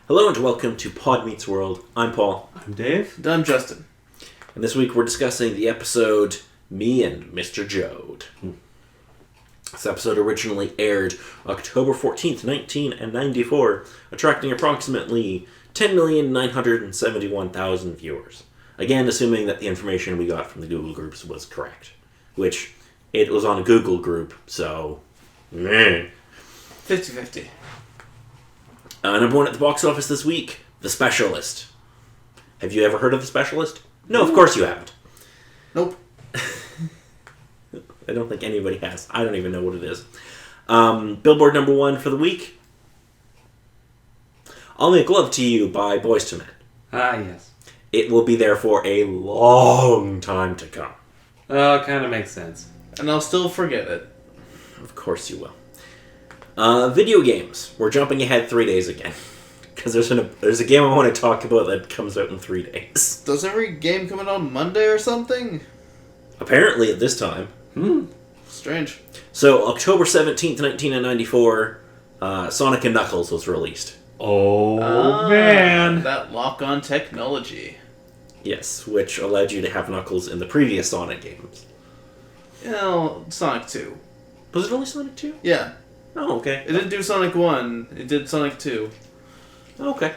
Hello and welcome to Pod Meets World. I'm Paul. I'm Dave. And I'm Justin. And this week we're discussing the episode Me and Mr. Joad. This episode originally aired October 14th, 1994, attracting approximately 10,971,000 viewers. Again, assuming that the information we got from the Google groups was correct. Which, it was on a Google group, so... meh. 50-50. Number one at the box office this week, The Specialist. Have you ever heard of The Specialist? No, of course you haven't. Nope. I don't think anybody has. I don't even know what it is. Billboard number one for the week, I'll Make Love to You by Boyz II Men. Ah, yes. It will be there for a long time to come. Oh, kind of makes sense. And I'll still forget it. Of course you will. Video games. We're jumping ahead 3 days again. Because there's a game I want to talk about that comes out in 3 days. Does every game come out on Monday or something? Apparently at this time. Strange. So, October 17th, 1994, Sonic & Knuckles was released. Oh, man. That lock-on technology. Yes, which allowed you to have Knuckles in the previous Sonic games. You know, Sonic 2. Was it only Sonic 2? Yeah. Oh, okay. It didn't do Sonic 1. It did Sonic 2. Okay.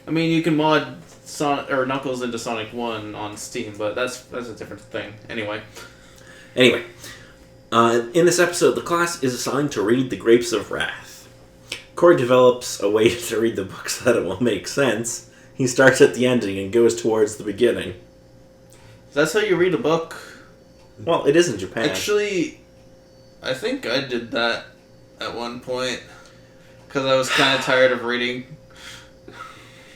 I mean, you can mod Sonic or Knuckles into Sonic 1 on Steam, but that's a different thing. Anyway, in this episode, the class is assigned to read The Grapes of Wrath. Corey develops a way to read the book so that it will make sense. He starts at the ending and goes towards the beginning. that's how you read a book. Well, it is in Japan. Actually, I think I did that at one point because I was kind of tired of reading.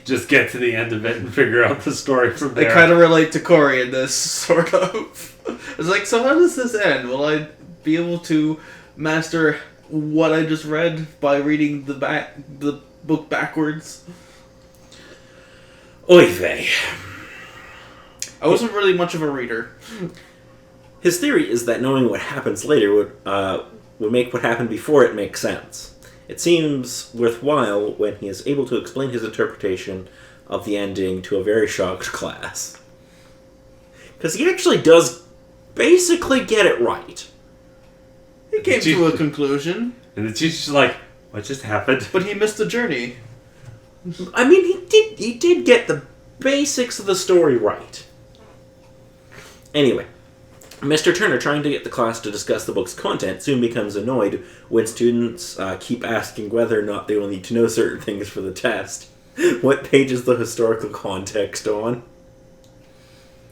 Just get to the end of it and figure out the story from there. I kind of relate to Corey in this, sort of. It's like, so how does this end? Will I be able to master what I just read by reading the book backwards? Oy vey. I wasn't really much of a reader. His theory is that knowing what happens later would make what happened before it make sense. It seems worthwhile when he is able to explain his interpretation of the ending to a very shocked class. Because he actually does basically get it right. He came to a conclusion. And the teacher's like, what just happened? But he missed the journey. I mean, he did get the basics of the story right. Anyway, Mr. Turner, trying to get the class to discuss the book's content, soon becomes annoyed when students keep asking whether or not they will need to know certain things for the test. What page is the historical context on?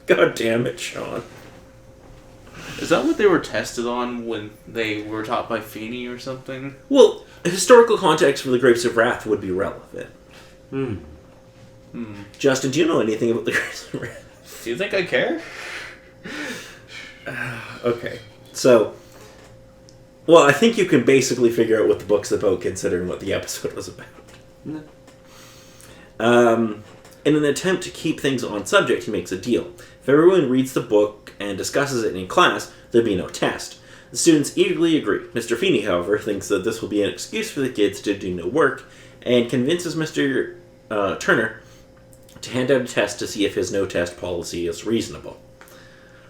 God damn it, Sean. Is that what they were tested on when they were taught by Feeney or something? Well, historical context for the Grapes of Wrath would be relevant. Justin, do you know anything about the Grapes of Wrath? Do you think I care? Okay. So, well, I think you can basically figure out what the book's about considering what the episode was about. In an attempt to keep things on subject, he makes a deal. If everyone reads the book and discusses it in class, there'll be no test. The students eagerly agree. Mr. Feeney, however, thinks that this will be an excuse for the kids to do no work and convinces Mr. Turner to hand out a test to see if his no-test policy is reasonable.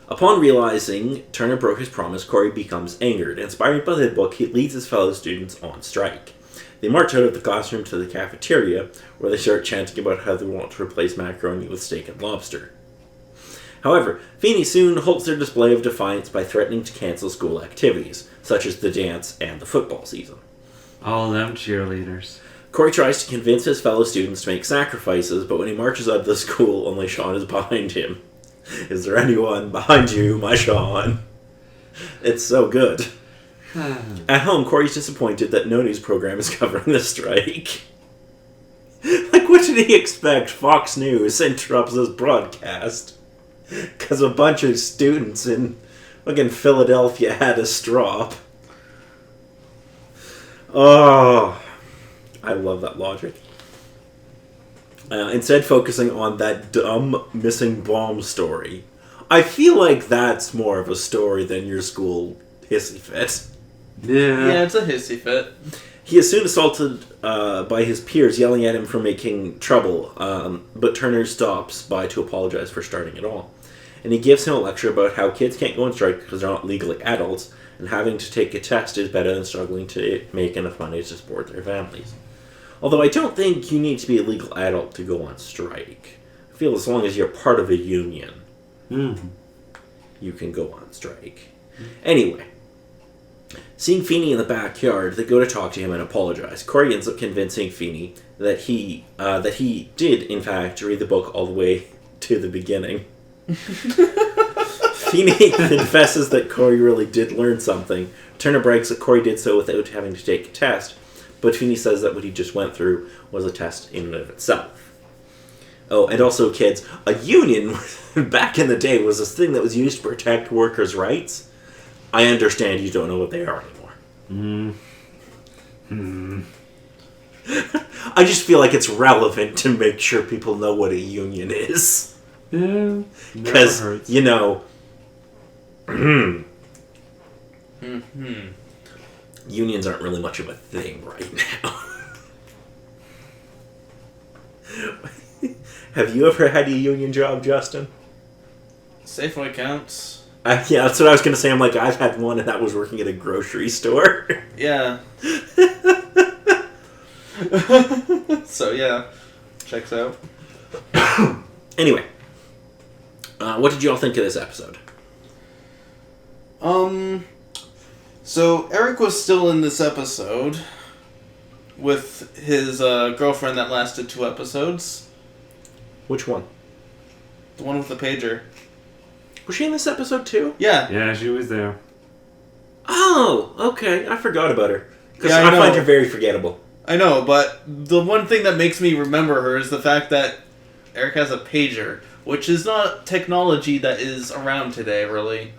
Upon realizing Turner broke his promise, Corey becomes angered. Inspired by the book, he leads his fellow students on strike. They march out of the classroom to the cafeteria, where they start chanting about how they want to replace macaroni with steak and lobster. However, Feeney soon halts their display of defiance by threatening to cancel school activities, such as the dance and the football season. All them cheerleaders. Corey tries to convince his fellow students to make sacrifices, but when he marches out of the school, only Sean is behind him. Is there anyone behind you, my Sean? It's so good. At home, Corey's disappointed that no news program is covering the strike. Like, what did he expect? Fox News interrupts this broadcast because a bunch of students in fucking Philadelphia had a strop. Oh, I love that logic. Instead focusing on that dumb missing bomb story. I feel like that's more of a story than your school hissy fit. Yeah. Yeah, it's a hissy fit. He is soon assaulted by his peers yelling at him for making trouble, but Turner stops by to apologize for starting it all. And he gives him a lecture about how kids can't go on strike because they're not legally adults, and having to take a test is better than struggling to make enough money to support their families. Although I don't think you need to be a legal adult to go on strike. I feel as long as you're part of a union, you can go on strike. Anyway, seeing Feeney in the backyard, they go to talk to him and apologize. Corey ends up convincing Feeney that he did, in fact, read the book all the way to the beginning. Feeney confesses that Corey really did learn something. Turner brags that Corey did so without having to take a test, but Feeney says that what he just went through was a test in and of itself. Oh, and also, kids, a union back in the day was this thing that was used to protect workers' rights. I understand you don't know what they are anymore. I just feel like it's relevant to make sure people know what a union is. Yeah. Because, you know... unions aren't really much of a thing right now. Have you ever had a union job, Justin? Safeway counts. Yeah, that's what I was going to say. I'm like, I've had one, and that was working at a grocery store. Yeah. So, yeah. Checks out. Anyway. What did you all think of this episode? So Eric was still in this episode with his girlfriend that lasted 2 episodes. Which one? The one with the pager. Was she in this episode too? Yeah. Yeah, she was there. Oh, okay. I forgot about her. Because Yeah, I I know. find her very forgettable. I know, but the one thing that makes me remember her is the fact that Eric has a pager, which is not technology that is around today, really.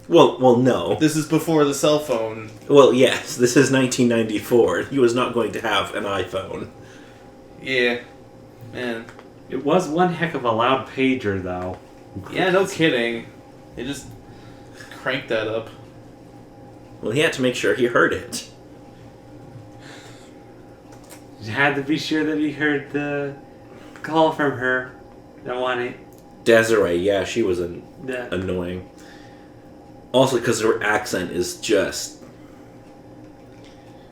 Well, no. This is before the cell phone. Well, yes. This is 1994. He was not going to have an iPhone. Yeah. Man. It was one heck of a loud pager, though. Yeah, no kidding. They just cranked that up. Well, he had to make sure he heard it. You had to be sure that he heard the call from her. That one. Desiree, yeah, she was Yeah. annoying. Also, because her accent is just...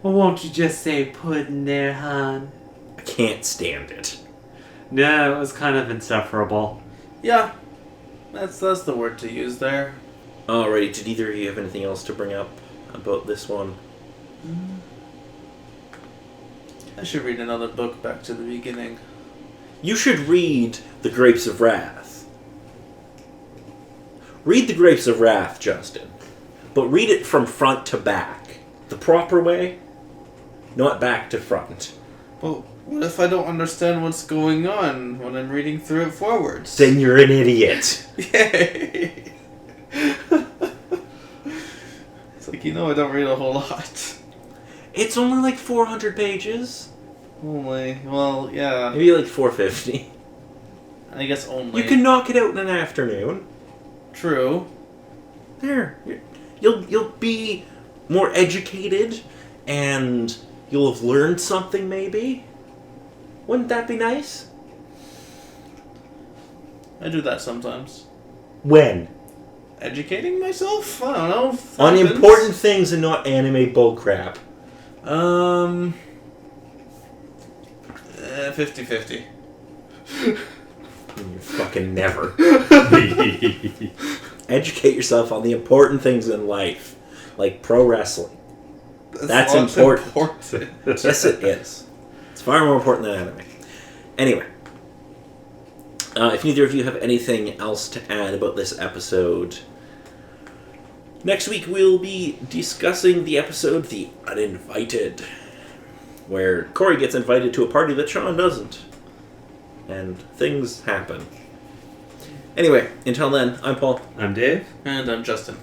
Well, won't you just say pudding there, hon? I can't stand it. No, it was kind of insufferable. Yeah. That's the word to use there. Alrighty, did either of you have anything else to bring up about this one? I should read another book back to the beginning. You should read The Grapes of Wrath. Read The Grapes of Wrath, Justin. But read it from front to back. The proper way, not back to front. Well, what if I don't understand what's going on when I'm reading through it forwards? Then you're an idiot. Yay! It's like, I don't read a whole lot. It's only like 400 pages. Only, well, yeah. Maybe like 450. I guess only. You can knock it out in an afternoon. True. There. You'll be more educated, and you'll have learned something, maybe? Wouldn't that be nice? I do that sometimes. When? Educating myself? I don't know. On happens. important things and not anime bullcrap. 50-50. You fucking never. Educate yourself on the important things in life, like pro wrestling. That's important. Yes, it is. It's far more important than anime. Anyway, if neither of you have anything else to add about this episode, next week we'll be discussing the episode The Uninvited, where Corey gets invited to a party that Sean doesn't. And things happen. Anyway, until then, I'm Paul. I'm Dave. And I'm Justin.